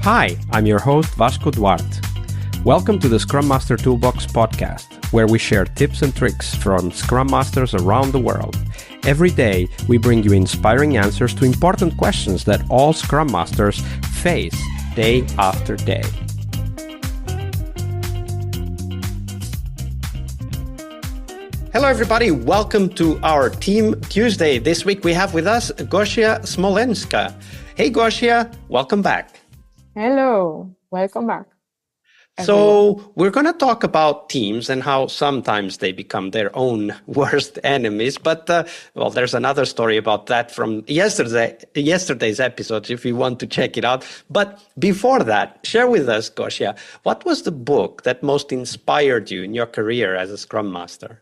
Hi, I'm your host Vasco Duarte. Welcome to the Scrum Master Toolbox podcast, where we share tips and tricks from Scrum Masters around the world. Every day, we bring you inspiring answers to important questions that all Scrum Masters face day after day. Hello, everybody. Welcome to our Team Tuesday. This week, we have with us Gosia Smoleńska. Hey, Gosia, welcome back. Hello, welcome back. So we're going to talk about teams and how sometimes they become their own worst enemies. But, there's another story about that from yesterday's episode, if you want to check it out. But before that, share with us, Gosia, what was the book that most inspired you in your career as a Scrum Master?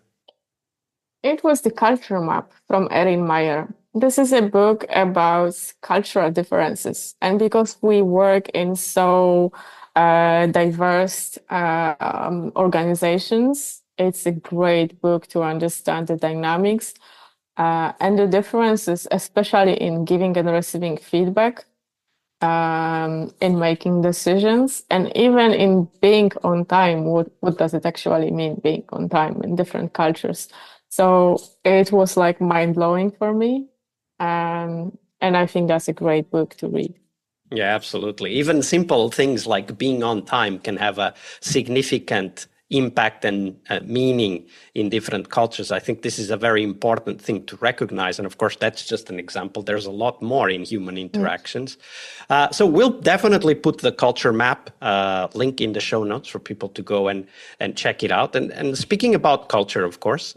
It was The Culture Map from Erin Meyer. This is a book about cultural differences. And because we work in so diverse organizations, it's a great book to understand the dynamics and the differences, especially in giving and receiving feedback, in making decisions, and even in being on time. What does it actually mean, being on time in different cultures? So it was like mind-blowing for me. And I think that's a great book to read. Yeah, absolutely. Even simple things like being on time can have a significant impact and meaning in different cultures. I think this is a very important thing to recognize. And of course, that's just an example. There's a lot more in human interactions. So we'll definitely put the culture map link in the show notes for people to go and check it out. And speaking about culture, of course,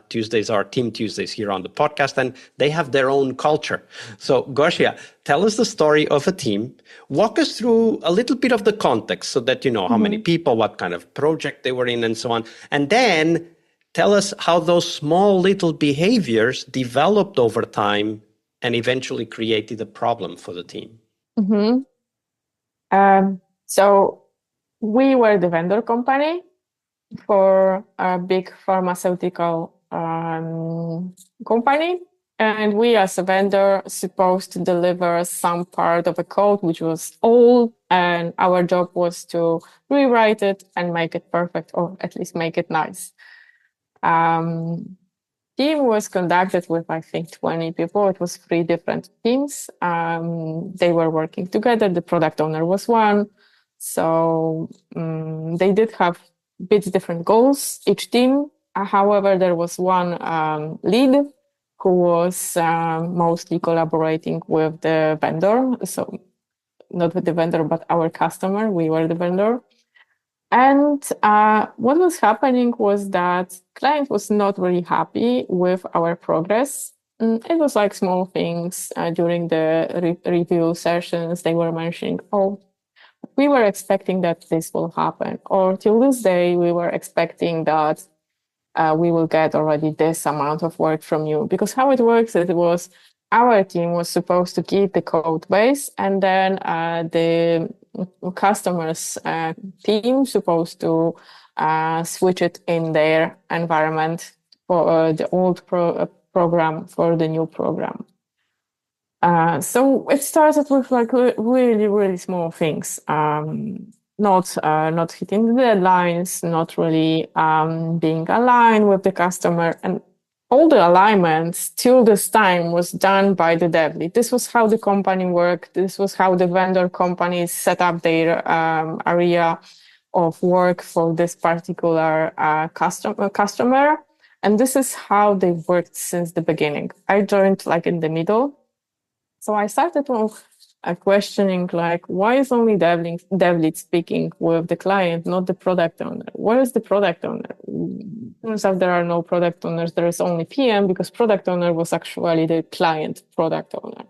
Tuesdays are Team Tuesdays here on the podcast, and they have their own culture. So Gosia, tell us the story of a team. Walk us through a little bit of the context so that you know how many people, what kind of project they were in, and so on. And then tell us how those small little behaviors developed over time and eventually created a problem for the team. So we were the vendor company for a big pharmaceutical company. And we as a vendor supposed to deliver some part of a code which was old, and our job was to rewrite it and make it perfect, or at least make it nice. Team was conducted with, I think, 20 people. It was 3 different teams. They were working together. The product owner was one. So they did have a bit different goals, each team. However, there was one lead who was mostly collaborating with the vendor. So not with the vendor, but our customer. We were the vendor. And what was happening was that client was not really happy with our progress. It was like small things during the review sessions. They were mentioning, we were expecting that this will happen. Or till this day, we were expecting that we will get already this amount of work from you. Because how it works, it was our team was supposed to give the code base, and then the customers team supposed to switch it in their environment for the old program for the new program. So it started with like really, really small things. Not hitting the deadlines, not really being aligned with the customer, and all the alignments till this time was done by the dev lead. This was how the company worked. This was how the vendor companies set up their area of work for this particular customer. And this is how they worked since the beginning. I joined like in the middle. So I started questioning, like, why is only dev lead speaking with the client, not the product owner? Where is the product owner? Turns out there are no product owners. There is only PM, because product owner was actually the client product owner.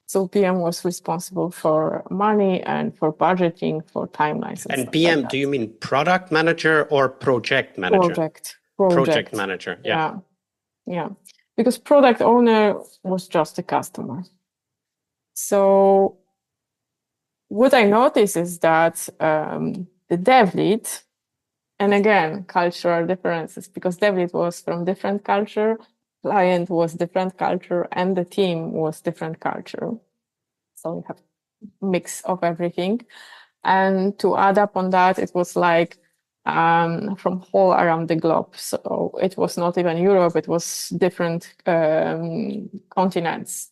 So PM was responsible for money and for budgeting, for timelines. And PM, do you mean product manager or project manager? Project manager, yeah. Yeah. Because product owner was just a customer. So what I noticed is that the dev lead, and again, cultural differences, because dev lead was from different culture, client was different culture, and the team was different culture. So we have mix of everything. And to add up on that, it was like from all around the globe. So it was not even Europe, it was different continents.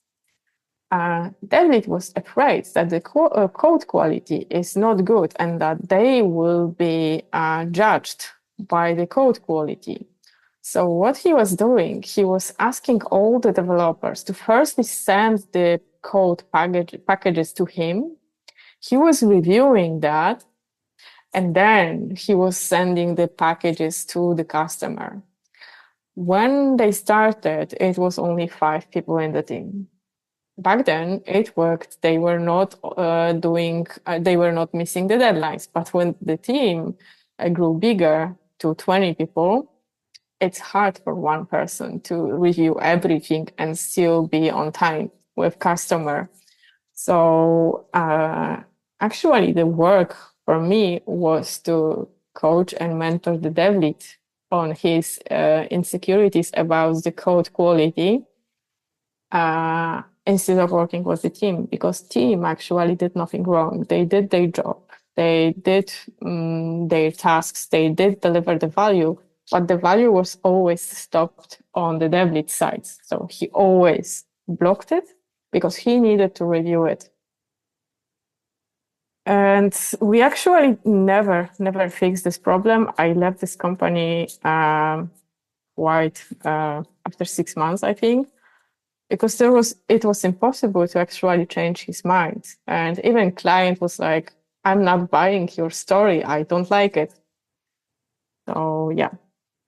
David was afraid that the code quality is not good and that they will be judged by the code quality. So what he was doing, he was asking all the developers to firstly send the code packages to him. He was reviewing that, and then he was sending the packages to the customer. When they started, it was only 5 people in the team. Back then, it worked. They were not they were not missing the deadlines. But when the team grew bigger to 20 people, it's hard for one person to review everything and still be on time with customer. So actually, the work for me was to coach and mentor the dev lead on his insecurities about the code quality instead of working with the team, because team actually did nothing wrong. They did their job. They did their tasks. They did deliver the value, but the value was always stopped on the dev lead side. So he always blocked it because he needed to review it. And we actually never fixed this problem. I left this company after 6 months, I think, because it was impossible to actually change his mind. And even client was like, I'm not buying your story. I don't like it. So yeah,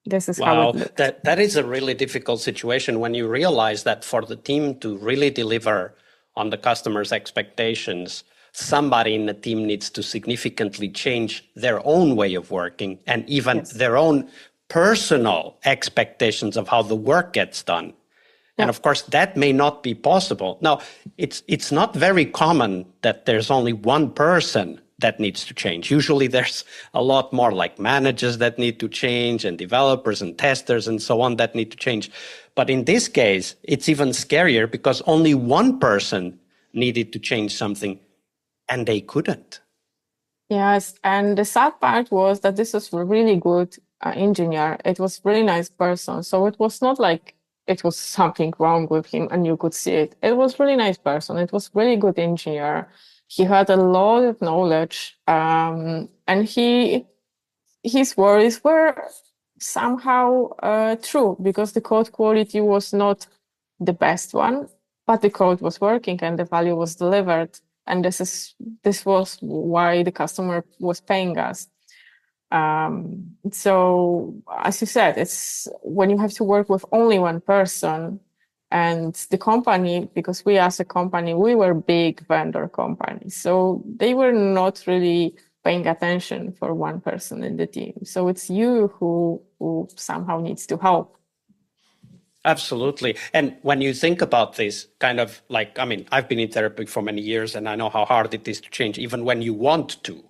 this is how it looked. That is a really difficult situation when you realize that for the team to really deliver on the customer's expectations, somebody in the team needs to significantly change their own way of working and even their own personal expectations of how the work gets done. And of course, that may not be possible. Now, it's not very common that there's only one person that needs to change. Usually there's a lot more, like managers that need to change and developers and testers and so on that need to change. But in this case, it's even scarier because only one person needed to change something and they couldn't. Yes, and the sad part was that this was a really good engineer. It was a really nice person. So it was not like it was something wrong with him and you could see it. It was really nice person. It was really good engineer. He had a lot of knowledge, and his worries were somehow true because the code quality was not the best one, but the code was working and the value was delivered. And this was why the customer was paying us. So as you said, it's when you have to work with only one person and the company, because we as a company, we were big vendor company. So they were not really paying attention for one person in the team. So it's you who somehow needs to help. Absolutely. And when you think about this kind of like, I mean, I've been in therapy for many years and I know how hard it is to change, even when you want to.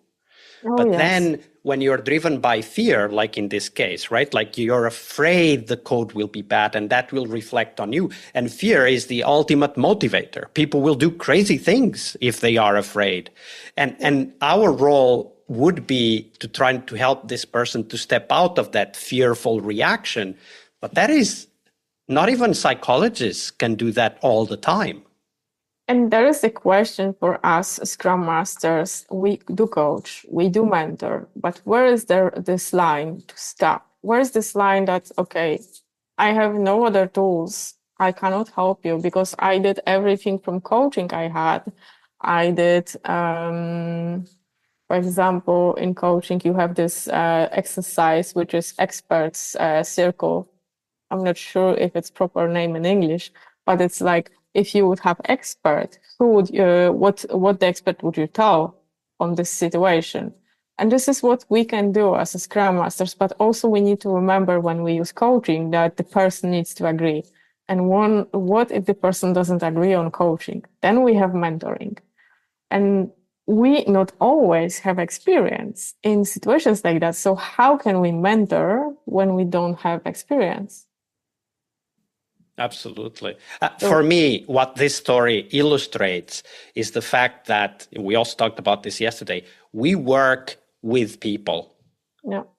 But then when you're driven by fear, like in this case, right? Like you're afraid the code will be bad and that will reflect on you. And fear is the ultimate motivator. People will do crazy things if they are afraid. And our role would be to try to help this person to step out of that fearful reaction. But that is not even psychologists can do that all the time. And there is a question for us Scrum Masters. We do coach, we do mentor, but where is there this line to stop? Where is this line that, okay, I have no other tools. I cannot help you because I did everything from coaching I had. I did, for example, in coaching, you have this exercise, which is experts circle. I'm not sure if it's proper name in English, but it's like, if you would have expert, who would what the expert would you tell on this situation? And this is what we can do as a Scrum Masters, but also we need to remember when we use coaching that the person needs to agree. And what if the person doesn't agree on coaching? Then we have mentoring. And we not always have experience in situations like that. So how can we mentor when we don't have experience? Absolutely. For me, what this story illustrates is the fact that, we also talked about this yesterday, we work with people,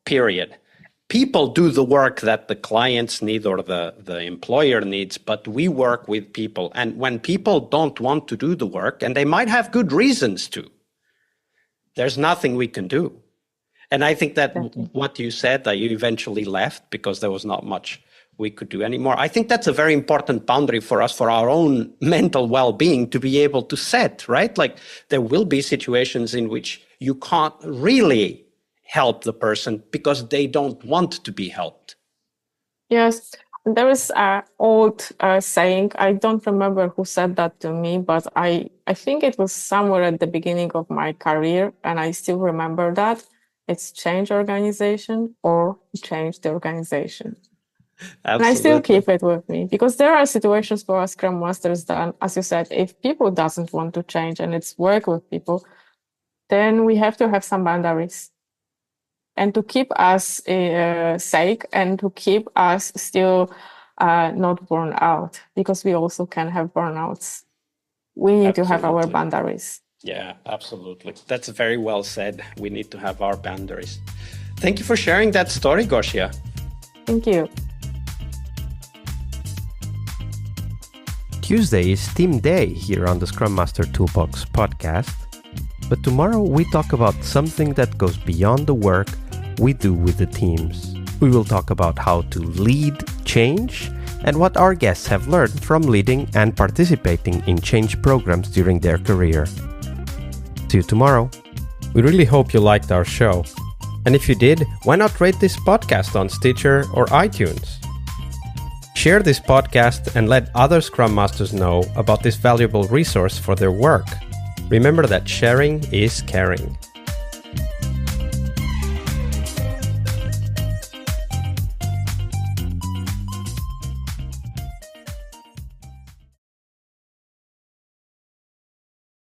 period. People do the work that the clients need or the employer needs, but we work with people. And when people don't want to do the work, and they might have good reasons to, there's nothing we can do. And I think that what you said, that you eventually left because there was not much we could do anymore. I think that's a very important boundary for us, for our own mental well-being, to be able to set, right? Like, there will be situations in which you can't really help the person because they don't want to be helped. Yes, there is an old saying. I don't remember who said that to me, but I think it was somewhere at the beginning of my career, and I still remember that. It's change organization or change the organization. Absolutely. And I still keep it with me, because there are situations for us Scrum Masters that, as you said, if people doesn't want to change and it's work with people, then we have to have some boundaries. And to keep us safe and to keep us still not burn out, because we also can have burnouts. We need to have our boundaries. Yeah, absolutely. That's very well said. We need to have our boundaries. Thank you for sharing that story, Gosia. Thank you. Tuesday is Team Day here on the Scrum Master Toolbox podcast. But tomorrow we talk about something that goes beyond the work we do with the teams. We will talk about how to lead change and what our guests have learned from leading and participating in change programs during their career. See you tomorrow. We really hope you liked our show. And if you did, why not rate this podcast on Stitcher or iTunes? Share this podcast and let other Scrum Masters know about this valuable resource for their work. Remember that sharing is caring.